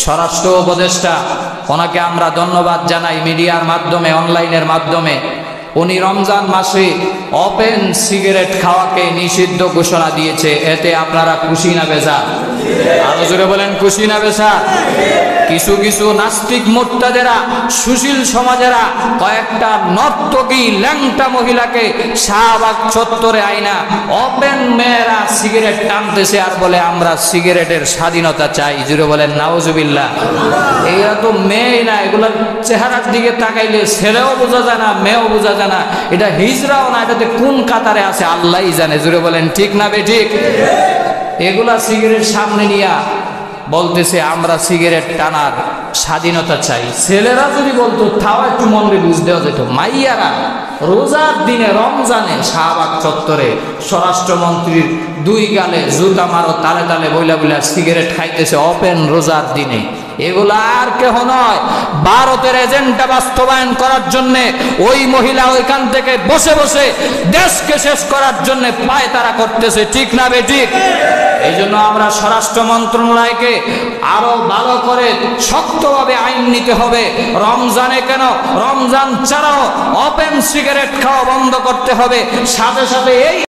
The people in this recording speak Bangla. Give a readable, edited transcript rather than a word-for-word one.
স্বরাষ্ট্র উপদেষ্টা, ওনাকে আমরা ধন্যবাদ জানাই মিডিয়ার মাধ্যমে, অনলাইনের মাধ্যমে। উনি রমজান মাসে ওপেন সিগারেট খাওয়াকে নিষিদ্ধ ঘোষণা দিয়েছে। এতে আপনারা খুশি না বেজার? আরো জোরে বলেন, খুশি না বেজার? কিছু কিছু নাস্তিক মোর্তাদেরা, সুশীল সমাজেরা কয়েকটা নর্তকী ল্যাংটা মহিলাকে শাহবাগ চত্বরে আইনা ওপেন মেয়েরা সিগারেট টানতেছে আর বলে আমরা সিগারেটের স্বাধীনতা চাই। জুড়ে বলেন নাউজুবিল্লাহ। এরা তো মেয়ে না, এগুলোর চেহারার দিকে তাকাইলে ছেলেও বোঝা যায় না, মেয়েও বোঝা যায় না। এটা হিজড়াও না, এটাতে কোন কাতারে আছে আল্লাহই জানে। জুড়ে বলেন ঠিক না বেঠিক? এগুলা সিগারেট সামনে নিয়া বলতেছে আমরা সিগারেট টানার স্বাধীনতা চাই। ছেলেরা যদি বলতো তাও একটু মনে বুঝ দেওয়া যেত। মাইয়ারা রোজার দিনে রমজানে শাহবাগ চত্বরে স্বরাষ্ট্রমন্ত্রীর দুই গালে জুতা মারো তালে তালে বইলা বইলা সিগারেট খাইতেছে ওপেন রোজার দিনে। এগুলা আর কেহ নয়, ভারতের এজেন্ডা বাস্তবায়ন করার জন্য ওই মহিলা ওইখান থেকে বসে বসে দেশকে শেষ করার জন্য পায়তারা করতেছে। ঠিক না বেঠিক? এই জন্য আমরা স্বরাষ্ট্র মন্ত্রণালয়কে আরো ভালো করে শক্তভাবে আইন নিতে হবে। রমজানে কেন, রমজান ছাড়াও ওপেন সিগারেট খাওয়া বন্ধ করতে হবে। সাথে সাথে এই